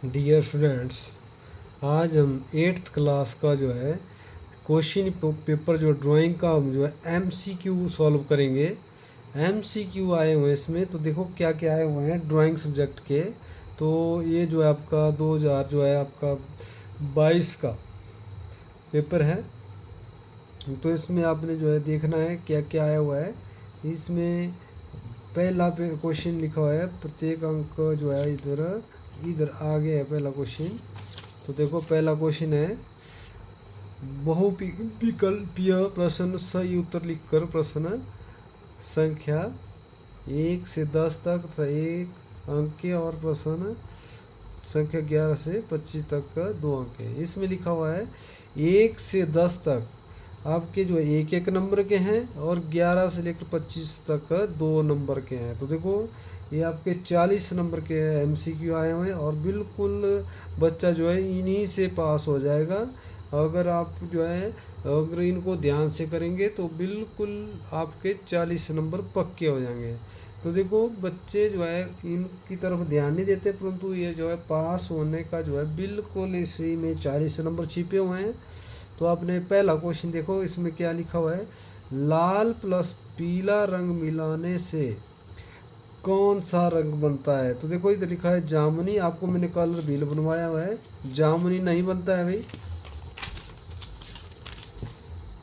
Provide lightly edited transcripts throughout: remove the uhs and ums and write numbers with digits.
Dear students, आज हम eighth class का जो है क्वेश्चन पेपर जो ड्राइंग का हम जो है एमसीक्यू सॉल्व करेंगे। एमसीक्यू आए हुए हैं इसमें, तो देखो क्या क्या आए हुए हैं ड्राइंग सब्जेक्ट के। तो ये जो है आपका 2000 जो है आपका 22 का पेपर है। तो इसमें आपने जो है देखना है क्या क्या आया हुआ है। इसमें पहला क्वेश्चन लिखा हुआ है, प्रत्येक अंक जो है इधर इधर आगे है पहला क्वेश्चन। तो देखो पहला क्वेश्चन है, बहुविकल्पीय प्रश्न सही उत्तर लिखकर प्रश्न संख्या 1 से 10 तक तथा एक अंक के और प्रश्न संख्या 11 से 25 तक का 2 अंक है। इसमें लिखा हुआ है 1 से 10 तक आपके जो एक एक नंबर के हैं और 11 से लेकर 25 तक 2 नंबर के हैं। तो देखो ये आपके 40 नंबर के एमसीक्यू आए हुए हैं और बिल्कुल बच्चा जो है इन्हीं से पास हो जाएगा। अगर आप जो है अगर इनको ध्यान से करेंगे तो बिल्कुल आपके 40 नंबर पक्के हो जाएंगे। तो देखो बच्चे जो है इनकी तरफ ध्यान नहीं देते, परंतु ये जो है पास होने का जो है बिल्कुल इसी में 40 नंबर छिपे हुए हैं। तो आपने पहला क्वेश्चन देखो, इसमें क्या लिखा हुआ है, लाल प्लस पीला रंग मिलाने से कौन सा रंग बनता है। तो देखो इधर लिखा है जामुनी, आपको मैंने कलर बिल बनवाया हुआ है, जामुनी नहीं बनता है भाई।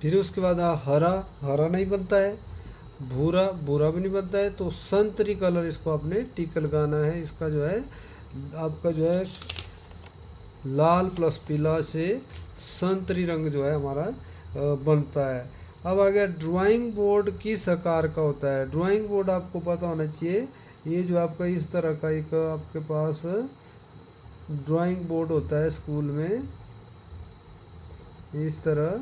फिर उसके बाद हरा, हरा नहीं बनता है, भूरा, भूरा भी नहीं बनता है। तो संतरी कलर, इसको आपने टिक लगाना है। इसका जो है आपका जो है लाल प्लस पीला से संतरी रंग जो है हमारा बनता है। अब आ गया ड्राइंग बोर्ड किस आकार का होता है। ड्राइंग बोर्ड आपको पता होना चाहिए, ये जो आपका इस तरह का एक आपके पास ड्राइंग बोर्ड होता है स्कूल में, इस तरह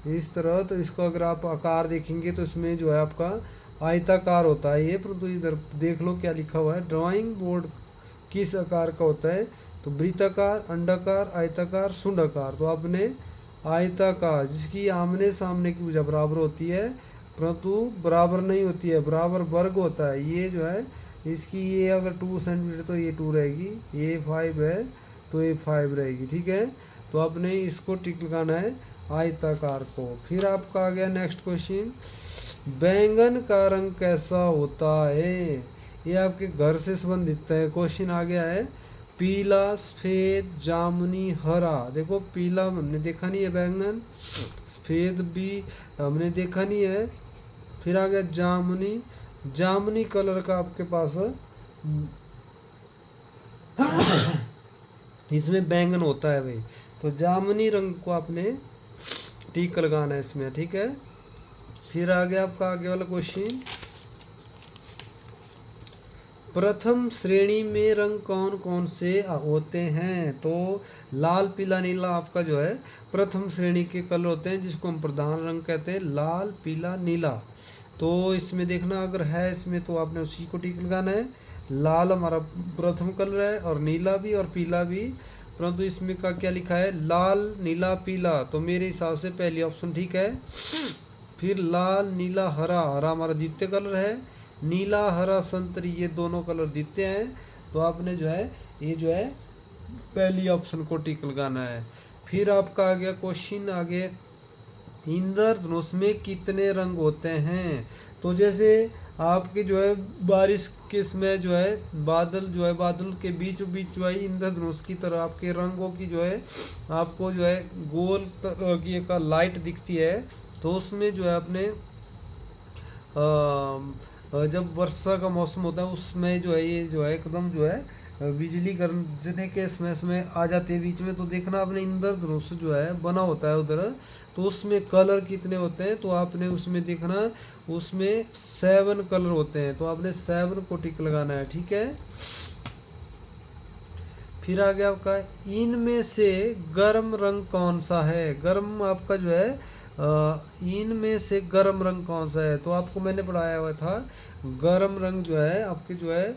इस तरह। तो इसको अगर आप आकार देखेंगे तो इसमें जो है आपका आयताकार होता है ये, परंतु इधर देख लो क्या लिखा हुआ है, ड्राइंग बोर्ड किस आकार का होता है। तो वृत्ताकार, अंडाकार, आयताकार, शुंडाकार। तो आपने आयताकार, जिसकी आमने सामने की भुजा बराबर होती है परंतु बराबर नहीं होती है, बराबर वर्ग होता है। ये जो है इसकी ये अगर 2 सेंटीमीटर तो ये 2 रहेगी, ये 5 है तो ये 5 रहेगी, ठीक है। तो आपने इसको टिक लगाना है आयताकार को। फिर आपका आ गया नेक्स्ट क्वेश्चन, बैंगन का रंग कैसा होता है। ये आपके घर से संबंधित है। क्वेश्चन आ गया है पीला, सफेद, जामुनी, हरा। देखो पीला हमने देखा नहीं है बैंगन, सफेद भी हमने देखा नहीं है। फिर आ गया जामुनी, जामुनी कलर का आपके पास इसमें बैंगन होता है भाई। तो जामुनी रंग को आपने टिक लगाना है इसमें, ठीक है। फिर आ गया आपका आगे वाला क्वेश्चन, प्रथम श्रेणी में रंग कौन कौन से होते हैं। तो लाल, पीला, नीला आपका जो है प्रथम श्रेणी के कलर होते हैं, जिसको हम प्रधान रंग कहते हैं, लाल, पीला, नीला। तो इसमें देखना अगर है इसमें तो आपने उसी को टिक लगाना है। लाल हमारा प्रथम कलर है और नीला भी और पीला भी, परंतु इसमें का क्या लिखा है, लाल, नीला, पीला। तो मेरे हिसाब से पहली ऑप्शन ठीक है। फिर लाल, नीला, हरा, हरा हमारा द्वितीय कलर है, नीला, हरा, संतरी ये दोनों कलर द्वितीय हैं। तो आपने जो है ये जो है पहली ऑप्शन को टिक लगाना है। फिर आपका आ गया क्वेश्चन आगे, इंद्रधनुष में कितने रंग होते हैं। तो जैसे आपके जो है बारिश के समय जो है बादल के बीच जो है इंद्रधनुष की तरह आपके रंगों की जो है आपको जो है गोल तरह की एक लाइट दिखती है। तो उसमें जो है अपने जब वर्षा का मौसम होता है उसमें जो है ये जो है एकदम जो है बिजली गरजने के समय आ जाते हैं बीच में। तो देखना आपने इंद्रधनुष जो है बना होता है उधर, तो उसमें कलर कितने होते हैं। तो आपने उसमें देखना उसमें 7 कलर होते हैं। तो आपने 7 को टिक लगाना है, ठीक है। फिर आ गया आपका, इनमें से गर्म रंग कौन सा है। गर्म आपका जो है इनमें से गर्म रंग कौन सा है। तो आपको मैंने पढ़ाया हुआ था गर्म रंग जो है आपके जो है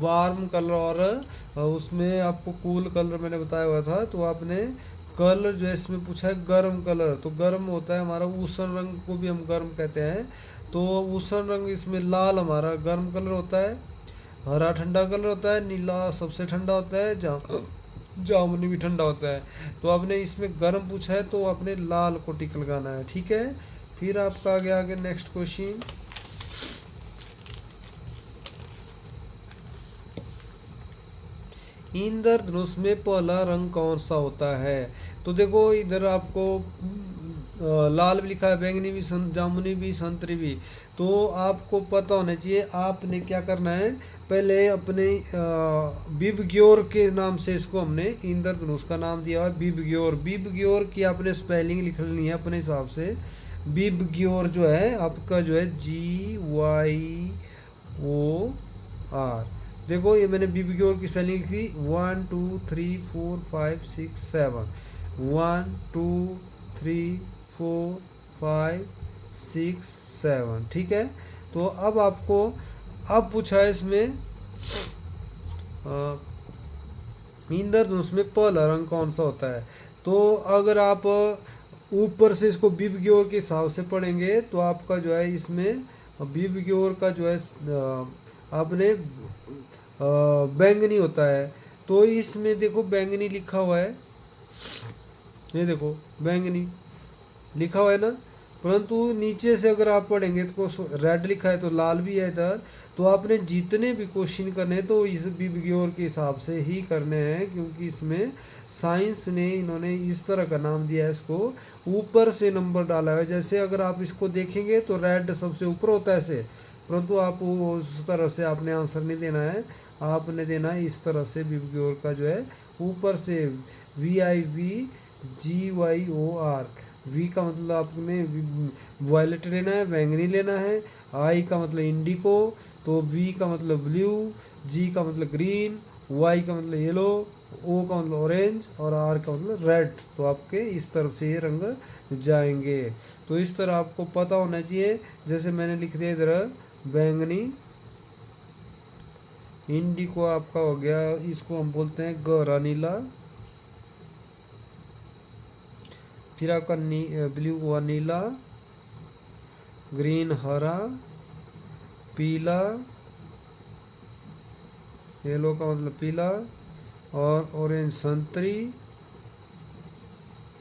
वार्म कलर और उसमें आपको कूल कलर मैंने बताया हुआ था। तो आपने कलर जो है इसमें पूछा है गर्म कलर, तो गर्म होता है हमारा उष्ण रंग को भी हम गर्म कहते हैं। तो उष्ण रंग इसमें लाल हमारा गर्म कलर होता है, हरा ठंडा कलर होता है, नीला सबसे ठंडा होता है, जामुनी भी ठंडा होता है। तो आपने इसमें गर्म पूछा है तो आपने लाल को टिक लगाना है, ठीक है। फिर आपका आगे नेक्स्ट क्वेश्चन, इंद्रधनुष में पहला रंग कौन सा होता है? तो देखो इधर आपको लाल भी लिखा है, बैंगनी भी, जामुनी भी, संतरी भी। तो आपको पता होना चाहिए, आपने क्या करना है, पहले अपने बिबग्योर के नाम से इसको हमने इंद्रधनुष का नाम दिया है बिबग्योर। बिबग्योर की आपने स्पेलिंग लिख लेनी है अपने हिसाब से। बिबग्योर जो है आपका जो है GYOR। देखो ये मैंने बिबग्योर की स्पेलिंग लिखी 1 2 3 4 5 6 7, 1 2 3 4 5 6 7, ठीक है। तो अब आपको अब पूछा है इसमें इंद्रधनुष में पहला रंग कौन सा होता है? तो अगर आप ऊपर से इसको बिबग्योर के हिसाब से पढ़ेंगे तो आपका जो है इसमें बिबग्योर का जो है आपने बैंगनी होता है। तो इसमें देखो बैंगनी लिखा हुआ है, ये देखो बैंगनी लिखा हुआ है ना, परंतु नीचे से अगर आप पढ़ेंगे तो रेड लिखा है तो लाल भी है इधर। तो आपने जितने भी क्वेश्चन करने हैं तो इस बिबग्योर के हिसाब से ही करने हैं, क्योंकि इसमें साइंस ने इन्होंने इस तरह का नाम दिया है, इसको ऊपर से नंबर डाला है। जैसे अगर आप इसको देखेंगे तो रेड सबसे ऊपर होता है ऐसे, परंतु आप उस तरह से आपने आंसर नहीं देना है, आपने देना है इस तरह से। बिबग्योर का जो है ऊपर से VIVGYOR, वी का मतलब आपने वॉयलेट लेना है, बैंगनी लेना है, आई का मतलब इंडिको, तो वी का मतलब ब्लू, जी का मतलब ग्रीन, वाई का मतलब येलो, ओ का मतलब ऑरेंज और आर का मतलब रेड। तो आपके इस तरफ से ये रंग जाएंगे। तो इस तरह आपको पता होना चाहिए। जैसे मैंने लिख दिया इधर बैंगनी, इंडिको आपका हो गया, इसको हम बोलते हैं गहरा नीला, फिर आपका ब्लू हुआ नीला, ग्रीन हरा, पीला, येलो का मतलब पीला, और ऑरेंज संतरी,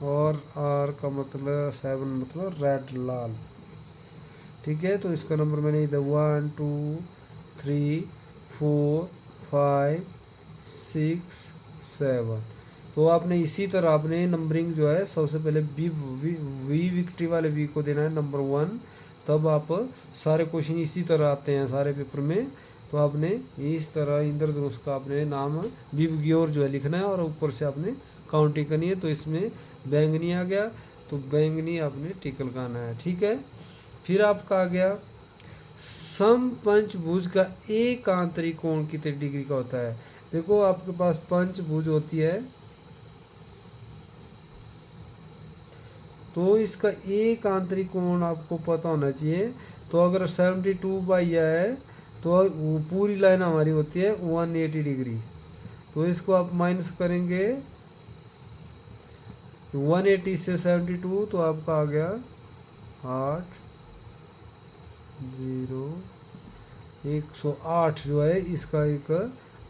और आर का मतलब 7 मतलब रेड लाल, ठीक है। तो इसका नंबर मैंने इधर 1 2 3 4 5 6 7। तो आपने इसी तरह आपने नंबरिंग जो है सबसे पहले वी विक्ट्री वाले वी को देना है नंबर 1, तब आप सारे क्वेश्चन इसी तरह आते हैं सारे पेपर में। तो आपने इस तरह इंद्रधनुष का आपने नाम बिबग्योर जो है लिखना है और ऊपर से आपने काउंटिंग करनी है। तो इसमें बैंगनी आ गया, तो बैंगनी आपने टिक लगाना है, ठीक है। फिर आपका आ गया समपंचभुज का एक आंतरिक कोण कितने डिग्री का होता है? देखो आपके पास पंचभुज होती है, तो इसका एक आंतरिक कोण आपको पता होना चाहिए। तो अगर 72/8 है तो पूरी लाइन हमारी होती है 180 डिग्री। तो इसको आप माइनस करेंगे 180 से 72, तो आपका आ गया 8 0 108 जो है इसका एक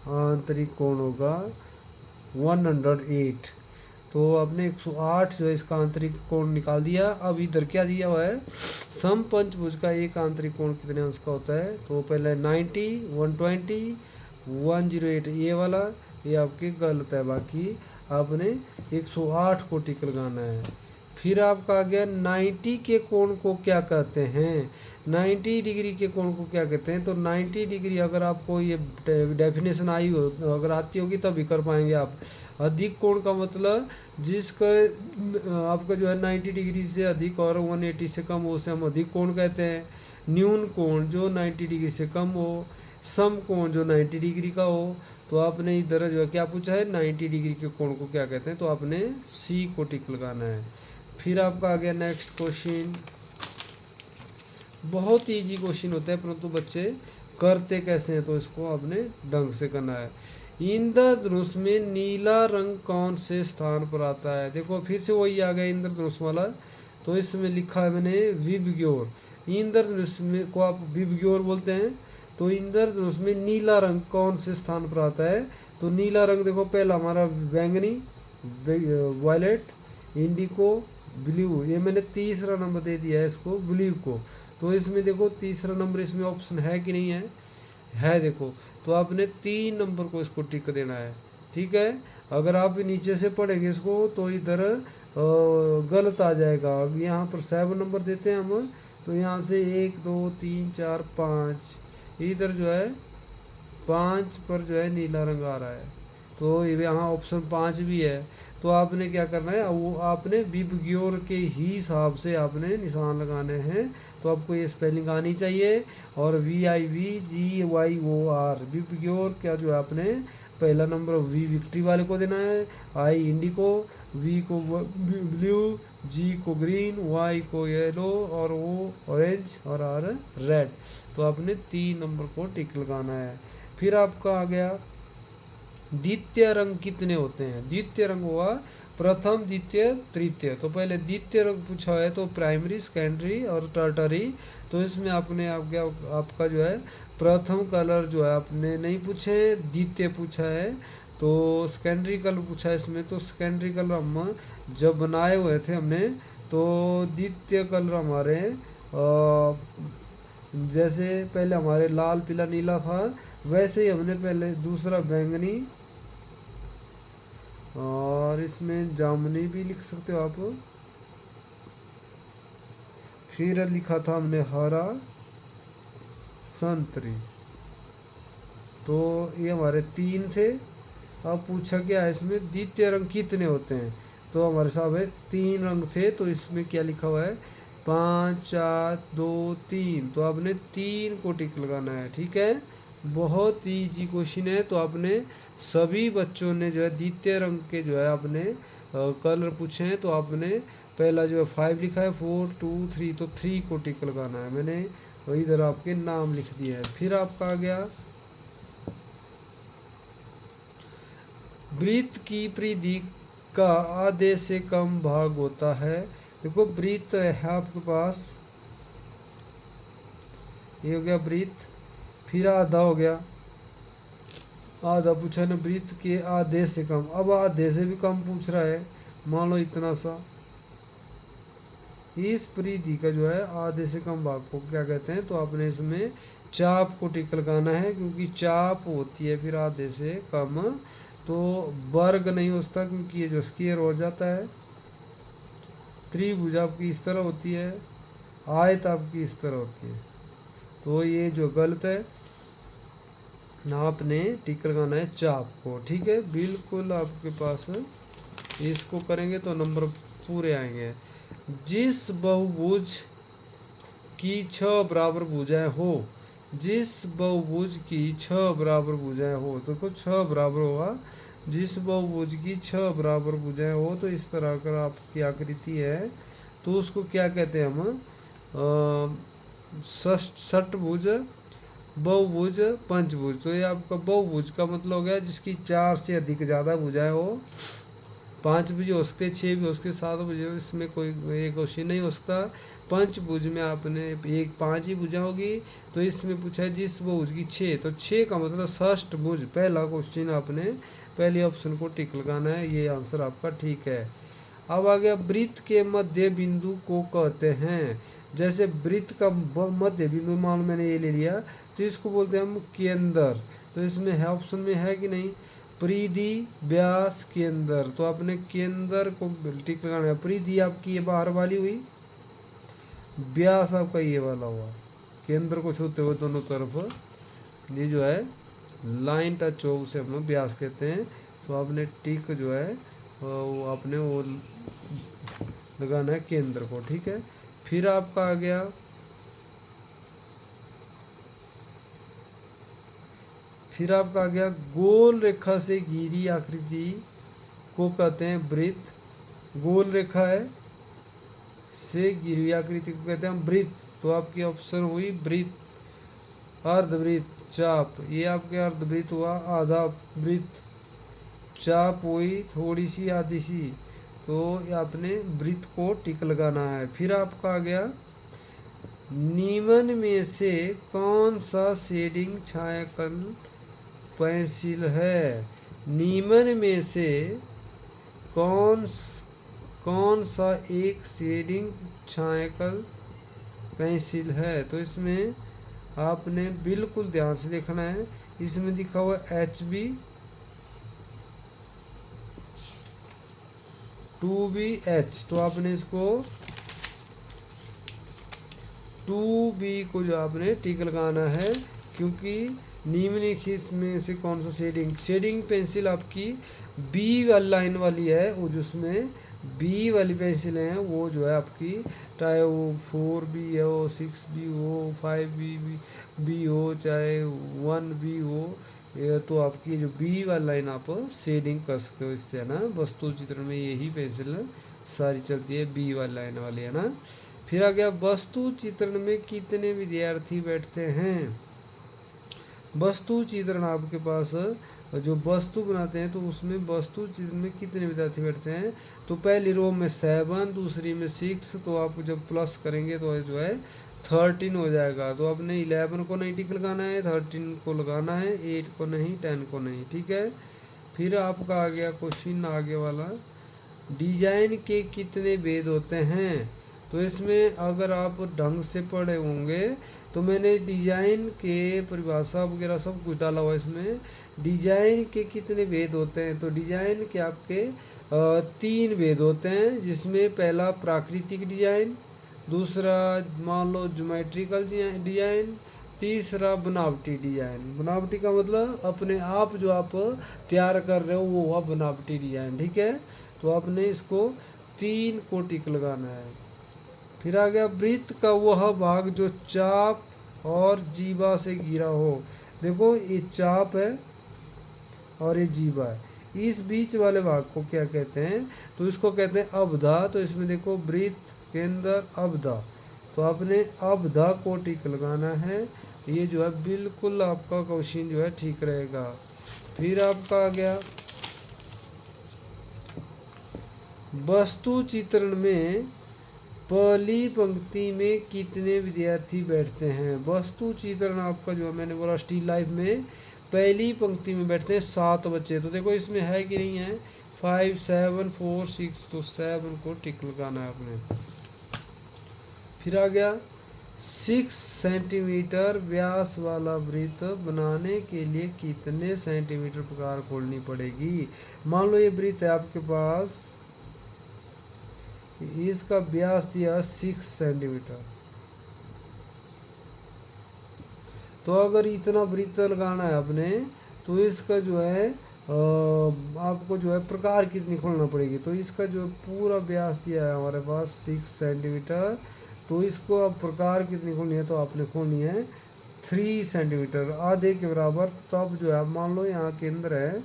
आंतरिक कोण होगा 108। तो आपने 108 जो है इसका आंतरिक कोण निकाल दिया। अब इधर क्या दिया हुआ है, समपंचभुज का एक आंतरिक कोण कितने अंश का होता है? तो पहले 90 120 108 ये वाला, ये आपके गलत है, बाकी आपने 108 को टिक लगाना है। फिर आपका आ गया 90 के कोण को क्या कहते हैं? 90 डिग्री के कोण को क्या कहते हैं? तो 90 डिग्री अगर आपको ये डेफिनेशन आई हो, अगर आती होगी तभी कर पाएंगे आप। अधिक कोण का मतलब जिसका आपका जो है 90 डिग्री से अधिक और 180 से कम हो, उसे हम अधिक कोण कहते हैं। न्यून कोण जो 90 डिग्री से कम हो, सम कोण जो 90 डिग्री का हो। तो आपने इधर जो है क्या पूछा है, 90 डिग्री के कोण को क्या कहते हैं? तो आपने सी को टिक लगाना है। फिर आपका आ गया नेक्स्ट क्वेश्चन, बहुत इजी क्वेश्चन होता है परंतु बच्चे करते कैसे हैं, तो इसको आपने ढंग से करना है। इंद्रधनुष में नीला रंग कौन से स्थान पर आता है? देखो फिर से वही आ गया इंद्रधनुष वाला। तो इसमें लिखा है मैंने विबग्योर। इंद्रधनुष में को आप विबग्योर बोलते हैं। तो इंद्रधनुष में नीला रंग कौन से स्थान पर आता है? तो नीला रंग देखो, पहला हमारा बैंगनी, वायलेट, इंडिको, ब्लू। ये मैंने तीसरा नंबर दे दिया है इसको, ब्लू को। तो इसमें देखो तीसरा नंबर इसमें ऑप्शन है कि नहीं है? है देखो। तो आपने 3 नंबर को इसको टिक देना है, ठीक है। अगर आप नीचे से पढ़ेंगे इसको तो इधर गलत आ जाएगा। यहाँ पर 7 नंबर देते हैं हम, तो यहाँ से 1 2 3 4 5, इधर जो है 5 पर जो है नीला रंग आ रहा है। तो यहाँ ऑप्शन 5 भी है। तो आपने क्या करना है, वो आपने विबग्योर के ही हिसाब से आपने निशान लगाने हैं। तो आपको ये स्पेलिंग आनी चाहिए। और VIVGYOR, विबग्योर क्या जो है आपने पहला नंबर वी विक्ट्री वाले को देना है, आई इंडिको, वी को ब्लू, जी को ग्रीन, वाई को येलो, और ओ ऑरेंज, और आर रेड। तो आपने 3 नंबर को टिक लगाना है। फिर आपका आ गया द्वितीय रंग कितने होते हैं? द्वितीय रंग हुआ प्रथम, द्वितीय, तृतीय। तो पहले द्वितीय रंग पूछा है तो प्राइमरी, सेकेंडरी और टर्टरी। तो इसमें आपने आपका जो है प्रथम कलर जो है आपने नहीं पूछे, द्वितीय पूछा है। तो सेकेंडरी कलर पूछा है इसमें। तो सेकेंडरी कलर हम जब बनाए हुए थे हमने, तो द्वितीय कलर हमारे जैसे पहले हमारे लाल, पीला, नीला था, वैसे ही हमने पहले दूसरा बैंगनी, और इसमें जामुनी भी लिख सकते हो आप। फिर लिखा था हमने हरा, संतरी। तो ये हमारे 3 थे। अब पूछा क्या है इसमें, द्वितीय रंग कितने होते हैं? तो हमारे साहब है 3 रंग थे। तो इसमें क्या लिखा हुआ है, 5 4 2 3। तो आपने 3 को टिक लगाना है, ठीक है। बहुत ईजी क्वेश्चन है। तो आपने सभी बच्चों ने जो है द्वितीय रंग के जो है आपने कलर पूछे हैं। तो आपने पहला जो है 5 लिखा है, 4 2 3, तो 3 को टिक लगाना है। मैंने इधर आपके नाम लिख दिया है। फिर आपका आ गया वृत्त की परिधि का आधे से कम भाग होता है। देखो वृत्त है आपके पास, ये हो गया वृत्त। फिर आधा हो गया, आधा पूछा ना, वृत्त के आधे से कम। अब आधे से भी कम पूछ रहा है, मान लो इतना सा। इस परिधि का जो है आधे से कम भाग को क्या कहते हैं? तो आपने इसमें चाप को टिक लगाना है, क्योंकि चाप होती है फिर आधे से कम। तो वर्ग नहीं हो सकता, क्योंकि ये जो स्क्वायर हो जाता है। त्रिभुज आपकी इस तरह होती है, आयत आपकी इस तरह होती है। तो ये जो गलत है, आपने टिक लगाना है चाप को, ठीक है। बिल्कुल आपके पास इसको करेंगे तो नंबर पूरे आएंगे। जिस बहुभुज की 6 बराबर भुजाएं हो, जिस बहुभुज की 6 बराबर भुजाएं हो, तो देखो 6 बराबर होगा। जिस बहुभुज की 6 बराबर भुजाएं हो, तो इस तरह का आपकी आकृति है, तो उसको क्या कहते हैं हम? षटभुज, बहुभुज, पंचभुज। तो ये आपका बहुभुज का मतलब हो गया जिसकी 4 से अधिक ज़्यादा भुजाएं हो। 5 भी हो सकते, 6 भी हो सकते, 7 भी, इसमें कोई एक क्वेश्चन नहीं हो सकता। पंचभुज में आपने एक 5 ही भुजा होगी। तो इसमें पूछा है जिस बहुभुज की 6, तो 6 का मतलब षष्ठभुज। पहला क्वेश्चन आपने पहले ऑप्शन को टिक लगाना है, ये आंसर आपका ठीक है। अब आ गया वृत्त के मध्य बिंदु को कहते हैं। जैसे वृत्त का मध्य बिंदु, मान मैंने ये ले लिया, तो इसको बोलते हैं हम केंद्र। तो इसमें है, ऑप्शन में है कि नहीं, परिधि, व्यास, केंद्र। तो आपने केंद्र को टिक लगाना है। परिधि आपकी ये बाहर वाली हुई, व्यास आपका ये वाला हुआ। केंद्र को छूते हुए दोनों तरफ ये जो है लाइन टच हो, उसे हम लोग व्यास कहते हैं। तो आपने टिक जो है वो आपने वो लगाना है केंद्र को, ठीक है। फिर आपका आ गया गोल रेखा से घिरी आकृति को कहते हैं वृत्त। गोल रेखा है से घिरी आकृति को कहते हैं वृत्त। तो आपकी ऑप्शन हुई वृत्त, अर्धवृत्त, चाप। ये आपके अर्धवृत्त हुआ, आधा वृत्त, चाप हुई थोड़ी सी, आधी सी। तो आपने वृत्त को टिक लगाना है। फिर आपका आ गया निम्न में से कौन सा शेडिंग छायांकन पेंसिल है? निम्न में से कौन सा एक शेडिंग छायांकन पेंसिल है? तो इसमें आपने बिल्कुल ध्यान से देखना है। इसमें लिखा हुआ HB 2BH, तो आपने इसको 2B को जो आपने टिक लगाना है, क्योंकि निम्नलिखित में से कौन सा शेडिंग पेंसिल आपकी B वाली लाइन वाली है, वो जिसमें B वाली पेंसिल है वो जो है आपकी, चाहे वो 4B हो, 6B हो, 5B हो, चाहे 1B हो, ये तो आपकी जो B वाली लाइन आप शेडिंग कर सकते हो इससे, है ना। वस्तु चित्र में यही पेंसिल सारी चलती है, B वाली लाइन वाली, है ना। फिर आ गया वस्तु चित्रण में कितने विद्यार्थी बैठते हैं? वस्तु चित्रण आपके पास जो वस्तु बनाते हैं, तो उसमें वस्तु चित्रण में कितने विद्यार्थी बैठते हैं? तो पहली रो में 7, दूसरी में 6, तो आप जब प्लस करेंगे तो जो है 13 हो जाएगा। तो आपने 11 को नहीं टिक लगाना है, 13 को लगाना है, 8 को नहीं, 10 को नहीं, ठीक है। फिर आपका आ गया क्वेश्चन आगे वाला, डिजाइन के कितने भेद होते हैं? तो इसमें अगर आप ढंग से पढ़े होंगे तो मैंने डिजाइन के परिभाषा वगैरह सब कुछ डाला हुआ है इसमें। डिजाइन के कितने भेद होते हैं? तो डिजाइन के आपके 3 भेद होते हैं, जिसमें पहला प्राकृतिक डिजाइन, दूसरा मान लो ज्योमेट्रिकल डिजाइन, तीसरा बनावटी डिजाइन। बनावटी का मतलब अपने आप जो आप तैयार कर रहे हो वो हुआ बनावटी डिजाइन, ठीक है। तो आपने इसको 3 को टिक लगाना है। फिर आ गया वृत्त का वह भाग जो चाप और जीवा से घिरा हो। देखो ये चाप है और ये जीवा है, इस बीच वाले भाग को क्या कहते हैं? तो इसको कहते हैं अवधा। तो इसमें देखो वृत्त केंद्र अवधा, तो आपने अवधा को टिक लगाना है। ये जो है बिल्कुल आपका क्वेश्चन जो है ठीक रहेगा। फिर आपका आ गया वस्तु चित्रण में पहली पंक्ति में कितने विद्यार्थी बैठते हैं? वस्तु चित्रण आपका जो मैंने बोला स्टिल लाइफ में पहली पंक्ति में बैठते हैं 7 बच्चे। तो देखो इसमें है कि नहीं है, 5, 7, 4, 6, तो 7 को टिक लगाना है आपने। फिर आ गया 6 सेंटीमीटर व्यास वाला वृत्त बनाने के लिए कितने सेंटीमीटर प्रकार खोलनी पड़ेगी? मान लो ये वृत्त है आपके पास, इसका व्यास दिया 6 सेंटीमीटर, तो अगर इतना वृत्त लगाना है आपने, तो इसका जो है आपको जो है प्रकार कितनी खोलना पड़ेगी? तो इसका जो पूरा व्यास दिया है हमारे पास 6 सेंटीमीटर, तो इसको अब प्रकार कितनी खोलनी है? तो आपने खोलनी है 3 सेंटीमीटर, आधे के बराबर। तब जो है मान लो यहाँ केंद्र है,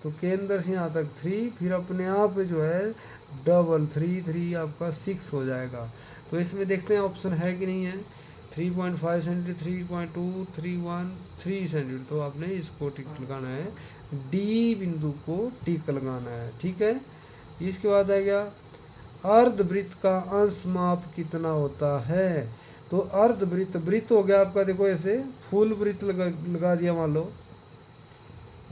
तो केंद्र से यहाँ तक 3, फिर अपने आप जो है डबल 3 आपका 6 हो जाएगा। तो इसमें देखते हैं ऑप्शन है कि नहीं है। 3.5 सेंटीमीटर, 3.2, 3.1, 3 सेंटीमीटर, तो आपने इसको टिक लगाना है, डी बिंदु को टिक लगाना है, ठीक है। इसके बाद आ गया अर्धवृत्त का अंश माप कितना होता है? तो अर्धवृत्त, वृत्त हो गया आपका, देखो ऐसे फुल वृत्त लगा दिया। मान लो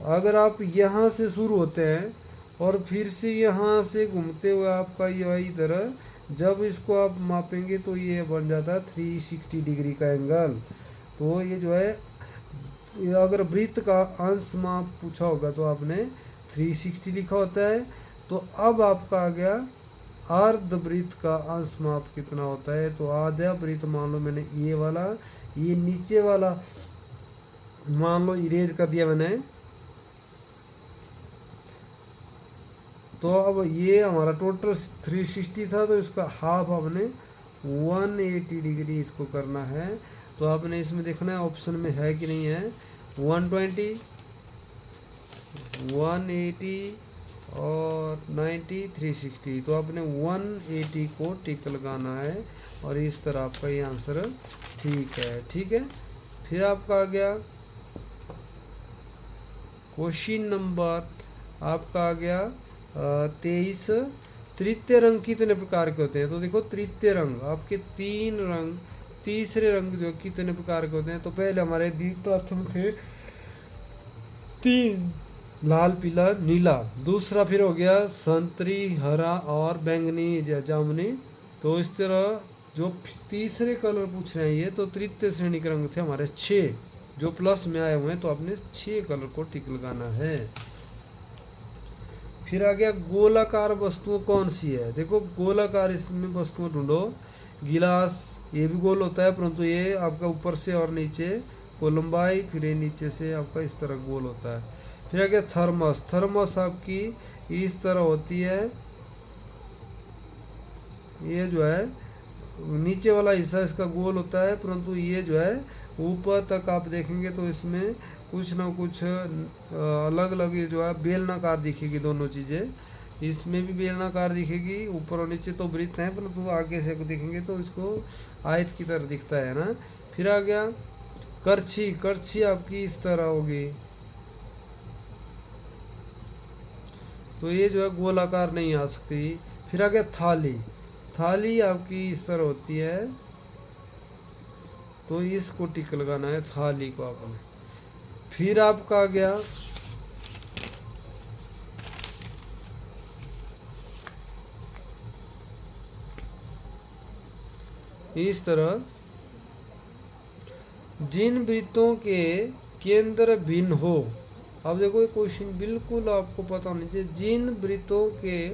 अगर आप यहाँ से शुरू होते हैं और फिर से यहाँ से घूमते हुए आपका यह इधर, जब इसको आप मापेंगे तो ये बन जाता है 360 डिग्री का एंगल। तो ये जो है, अगर वृत्त का अंश माप पूछा होगा तो आपने 360 लिखा होता है। तो अब आपका आ गया अर्धवृत्त का अंश माप कितना होता है? तो आधा वृत्त, मान लो मैंने ये वाला, ये नीचे वाला मान लो इरेज कर दिया मैंने, तो अब ये हमारा टोटल 360 था, तो इसका हाफ आपने 180 डिग्री इसको करना है। तो आपने इसमें देखना है ऑप्शन में है कि नहीं है। 120, 180 और 90, 360, तो आपने 180 को टिक लगाना है, और इस तरह आपका ये आंसर ठीक है, ठीक है। फिर आपका आ गया क्वेश्चन नंबर आपका आ गया 23, तृतीय रंग कितने प्रकार के होते हैं? तो देखो तृतीय रंग आपके 3 रंग, तीसरे रंग जो कितने प्रकार के होते हैं, तो पहले हमारे प्रथम थे 3, लाल पीला नीला। दूसरा फिर हो गया संतरी हरा और बैंगनी जामुनी। तो इस तरह जो तीसरे कलर पूछ रहे हैं ये, तो तृतीय श्रेणी के रंग थे हमारे 6 जो प्लस में आए हुए हैं, तो आपने 6 कलर को टिक लगाना है। फिर आ गया गोलाकार वस्तुओं कौन सी है। देखो गोलाकार इसमें वस्तुएं ढूंढो। गिलास ये भी गोल होता है, परंतु ये आपका ऊपर से और नीचे को लंबाई, फिर ये नीचे से आपका इस तरह गोल होता है। फिर आ गया थर्मस। थर्मस आपकी इस तरह होती है, ये जो है नीचे वाला हिस्सा इसका गोल होता है, परंतु ये जो है ऊपर तक आप देखेंगे तो इसमें कुछ ना कुछ अलग अलग ये जो है बेलनाकार दिखेगी दोनों चीज़ें। इसमें भी बेलनाकार दिखेगी, ऊपर और नीचे तो वृत्त है, परंतु आगे से देखेंगे तो इसको आयत की तरह दिखता है ना। फिर आ गया करछी। करछी आपकी इस तरह होगी, तो ये जो है गोलाकार नहीं आ सकती। फिर आ गया थाली। थाली आपकी इस तरह होती है, तो इसको टिक लगाना है थाली को आपने। फिर आपका आ गया इस तरह जिन वृत्तों के केंद्र भिन्न हो। अब देखो ये क्वेश्चन बिल्कुल आपको पता होना चाहिए। जिन वृत्तों के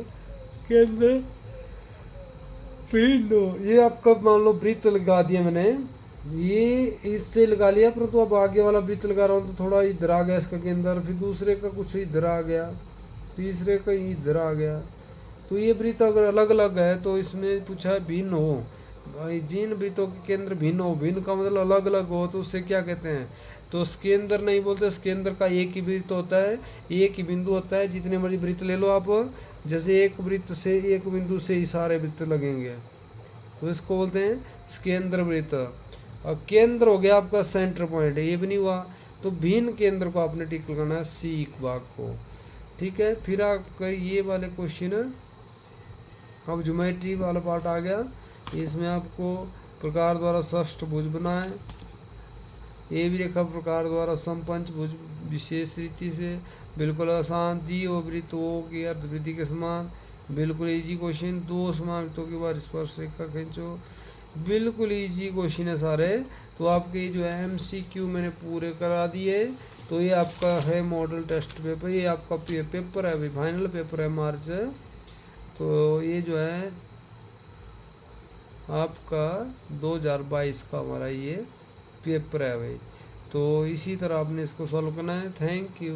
केंद्र भिन्न हो, ये आपका मान लो वृत्त लगा दिया मैंने, ये इससे लगा लिया, परंतु अब आगे वाला वृत्त लगा रहा हूँ तो थोड़ा इधर आ गया इसका केंद्र, फिर दूसरे का कुछ इधर आ गया, तीसरे का इधर आ गया। तो ये वृत्त अगर अलग अलग है तो इसमें पूछा है भिन्न हो। भाई जिन वृत्तों के केंद्र भिन्न हो, भिन्न का मतलब अलग अलग हो, तो उससे क्या कहते हैं, तो स्केंद्र नहीं बोलते। स्केंद्र का एक ही वृत्त होता है, एक ही बिंदु होता है। जितने मर्जी वृत्त ले लो आप, जैसे एक वृत्त से एक बिंदु से ही सारे वृत्त लगेंगे, तो इसको बोलते हैं स्केंद्र वृत्त। और केंद्र हो गया आपका सेंटर पॉइंट, ये भी नहीं हुआ, तो भिन्न केंद्र को आपने टिक लगाना है सी भाग को। ठीक है। फिर आपका ये वाले क्वेश्चन, अब ज्योमेट्री वाला पार्ट आ गया। इसमें आपको प्रकार द्वारा षष्ठभुज बनाए, ये भी रेखा प्रकार द्वारा समपंचभुज विशेष रीति से, बिल्कुल आसान। दी और वृत्तों की अर्धवृत्ति के समान, बिल्कुल इजी क्वेश्चन। 2 समान वृत्तों के बाद स्पर्श रेखा खींचो, बिल्कुल इजी क्वेश्चन है सारे। तो आपके जो है MCQ मैंने पूरे करा दिए। तो ये आपका है मॉडल टेस्ट पेपर, ये आपका पेपर है, अभी फाइनल पेपर है मार्च। तो ये जो है आपका 2022 का हमारा ये पेपर है भाई। तो इसी तरह आपने इसको सॉल्व करना है। Thank you.